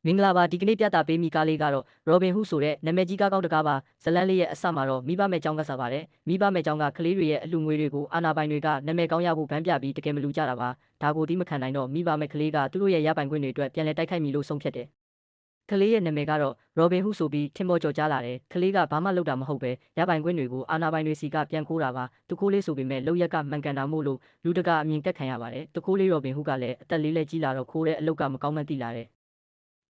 မင်္ဂလာပါဒီကနေ့ပြတာပေးမိကားလေးကတော့ Robin Hood ဆိုတဲ့နာမည်ကြီးကားကောင်းတစ်ကားပါဇလန်းလေးရဲ့အစမှာတော့မိဘမဲ့ကျောင်းကစားပါတယ်မိဘမဲ့ကျောင်းကကလေးတွေရဲ့အလှငွေတွေကိုအာနာပိုင်တွေကနာမည်ကောင်းရဖို့ဗန်းပြပြီးတကယ်မလူကြတာပါဒါကိုဒီမခံနိုင်တော့မိဘမဲ့ကလေးကသူတို့ရဲ့ရပိုင်ခွင့်တွေအတွက်ပြန်လည်တိုက်ခိုက်မိလို့ဆုံးဖြတ်တယ်ကလေးရဲ့နာမည်ကတော့ Robin Hood ဆိုပြီးထင်ပေါ်ကျော်ကြားလာတယ်ကလေးကဘာမှလုပ်တာမဟုတ်ပဲရပိုင်ခွင့်တွေကိုအာနာပိုင်တွေစီကပြန်ခိုးတာပါတခိုးလေးဆိုပေမဲ့လောက်ရက်ကမှန်ကန်တာမို့လို့လူတကအမြင်တက်ခံရပါတယ်တခိုးလေး Robin Hood ကလည်းအသက်လေးလဲကြီးလာတော့ခိုးတဲ့အလုပ်ကမကောင်းမှန်းသိလာတယ်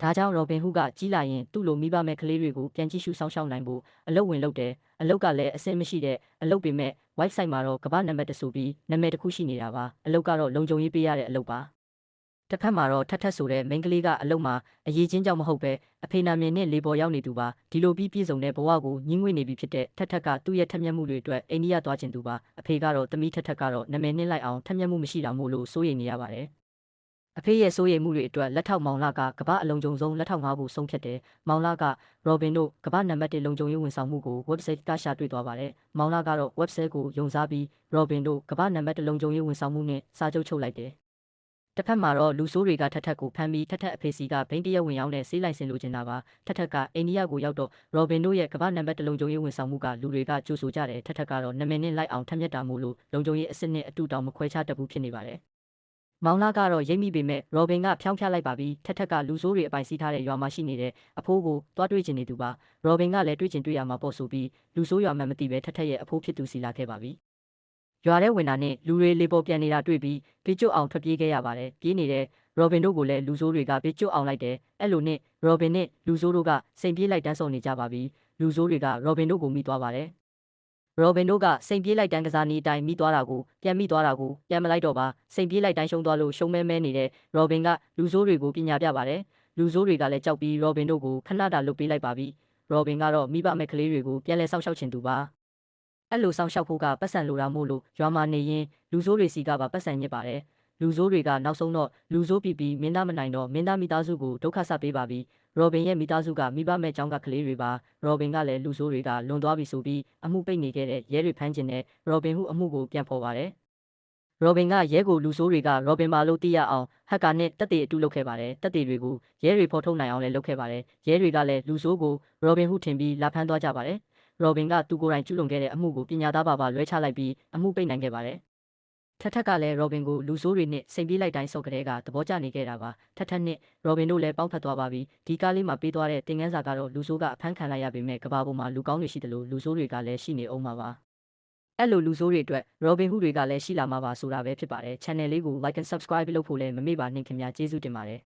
ဒါကြောင့် Robin Hood ကကြီးလာရင်သူ့လိုမိဘမဲ့ကလေးတွေကိုပြန်ကြည့်ရှုစောင့်ရှောက်နိုင်ဖို့အလုပ်ဝင်လုပ်တယ်အလုပ်ကလည်းအဆင်မရှိတဲ့အလုပ်ပေမဲ့ website မှာတော့ကမ္ဘာနံပါတ်1ဆိုပြီးနာမည်တစ်ခုရှိနေတာပါအလုပ်ကတော့လုံခြုံရေးပေးရတဲ့အလုပ်ပါတစ်ဖက်မှာတော့ထက်ဆိုတဲ့မိန်းကလေးကအလုပ်မှာအရေးချင်းကြောင့်မဟုတ်ပဲအဖေနာမည်နဲ့လေပေါ်ရောက်နေသူပါဒီလိုပြီးပြည့်စုံတဲ့ဘဝကိုညှင်းငွေ့နေပြီဖြစ်တဲ့ထက်ကသူ့ရဲ့ထက်မြက်မှုတွေအတွက်အိန္ဒိယသွားကျင်သူပါအဖေကတော့သမီးထက်ကတော့နာမည်နှင်းလိုက်အောင်ထက်မြက်မှုမရှိတာမို့လို့စိုးရိမ်နေရပါတယ်အဖေရဲ့စိုးရိမ်မှုတွေအတွက်လက်ထောက်မောင်လာကကမ္ဘာအလုံးစုံဆုံးလက်ထောက်ငါးဖို့ဆုံးဖြတ်တယ်။မောင်လာက Robin တို့ကမ္ဘာနံပါတ်1လုံခြုံရေးဝန်ဆောင်မှုကို website ကရှာတွေ့သွားပါတယ်။မောင်လာကတော့ website ကိုယုံစားပြီး Robin တို့ကမ္ဘာနံပါတ်1လုံခြုံရေးဝန်ဆောင်မှုနဲ့စာချုပ်ချုပ်လိုက်တယ်။တစ်ဖက်မှာတော့လူဆိုးတွေကထက်ကိုဖမ်းပြီးထက်အဖေစီကဘိန်းတရက်ဝင်ရောက်တဲ့ဆေးလိုက်စင်လိုချင်တာပါထက်ကအိန္ဒိယကိုရောက်တော့ Robin တို့ရဲ့ကမ္ဘာနံပါတ်1လုံခြုံရေးဝန်ဆောင်မှုကလူတွေကကြိုဆိုကြတယ်ထက်ကတော့နာမည်နဲ့လိုက်အောင်ထက်မြက်တာမို့လို့လုံခြုံရေးအစစ်နဲ့အတူတောင်မခွဲခြားတတ်ဘူးဖြစ်နေပါတယ်မောင်လာကတော့ရိပ်မိပေမဲ့ Robin ကဖြောင်းဖြလိုက်ပါပြီးထက်ကလူဆိုးတွေအပိုင်စီးထားတဲ့ရွာမှာရှိနေတဲ့အဖိုးကိုတွားတွေ့ကျင်နေသူပါ Robin ကလည်းတွေ့ကျင်တွေ့ရမှာပေါ့ဆိုပြီးလူဆိုးရွာမှမသိပဲထက်ရဲ့အဖိုးဖြစ်သူစီလာခဲ့ပါပြီရွာထဲဝင်တာနဲ့လူတွေလေပေါ်ပြန်နေတာတွေ့ပြီးပြေးကျွတ်အောင်ထွက်ပြေးခဲ့ရပါတယ်ပြေးနေတဲ့ Robin တို့ကိုလည်းလူဆိုးတွေကပြေးကျွတ်အောင်လိုက်တယ်အဲ့လိုနဲ့ Robin နဲ့လူဆိုးတို့ကစိန်ပြေးလိုက်တန်းစော်နေကြပါပြီလူဆိုးတွေက Robin တို့ကိုမိသွားပါတယ်Robin တို့ကစိန်ပြေးလိုက်တန်းကစားနေတိုင်းမိသွားတာကိုပြန်မိသွားတာကိုပြန်မလိုက်တော့ပါစိန်ပြေးလိုက်တိုင်းရှုံးသွားလို့ရှုံးမဲနေတဲ့ Robin ကလူဆိုးတွေကိုပညာပြပါတယ်လူဆိုးတွေကလည်းကြောက်ပြီး Robin တို့ကိုခဏတာလွတ်ပေးလိုက်ပါပြီ Robin ကတော့မိဘမဲ့ကလေးတွေကိုပြန်လဲစောင့်ရှောက်ချင်သူပါအဲ့လိုစောင့်ရှောက်ဖို့ကပတ်စံလိုတာမို့လို့ရွာမှာနေရင်လူဆိုးတွေစီကပါပတ်စံညစ်ပါတယ်လူဆိုးတွေကနောက်ဆုံးတော့လူဆိုးပြီးမင်းသားမနိုင်တော့မင်းသားမိသားစုကိုဒုက္ခဆပ်ပေးပါပြီRobin ရဲ့မိသားစုကမိဘမဲ့ကျောင်းကကလေးတွေပါ Robin ကလည်းလူဆိုးတွေကလွန်သွားပြီဆိုပြီးအမှုပိတ်နေခဲ့တဲ့ရဲတွေဖမ်းကျင်တဲ့ Robin Hood အမှုကိုပြန်ဖော်ပါတယ်Robin ကရဲကိုလူဆိုးတွေက Robin ပါလို့သိရအောင်ဟက်ကာနဲ့တက်တေအတူလုပ်ခဲ့ပါတယ်တက်တေတွေကိုရဲတွေဖော်ထုတ်နိုင်အောင်လည်းလုပ်ခဲ့ပါတယ်ရဲတွေကလည်းလူဆိုးကို Robin Hood ထင်ပြီးလာဖမ်းသွားကြပါတယ်Robin ကသူကိုယ်တိုင်ကျူးလွန်ခဲ့တဲ့အမှုကိုပညာသားပါလွှဲချလိုက်ပြီးအမှုပိတ်နိုင်ခဲ့ပါတယ်ထက်ကလည်း Robin ကိုလူဆိုးတွေနဲ့စိန်ပြေးလိုက်တိုင်းစော့ကလေးကသဘောကျနေခဲ့တာပါထက်နဲ့ Robin တို့လည်းပေါင်းဖက်သွားပါပြီဒီကားလေးမှာပေးသွားတဲ့တင်ငန်းစာကတော့လူဆိုးကအဖမ်းခံလိုက်ရပေမဲ့ကဘာပေါ်မှာလူကောင်းတွေရှိတယ်လို့လူဆိုးတွေကလည်းရှိနေအောင်ပါအဲ့လိုလူဆိုးတွေအတွက် Robin Hood တွေကလည်းရှိလာမှာပါဆိုတာပဲဖြစ်ပါတယ် channel လေးကို like and subscribe လုပ်ဖို့လည်းမမေ့ပါနဲ့ခင်ဗျာကျေးဇူးတင်ပါတယ်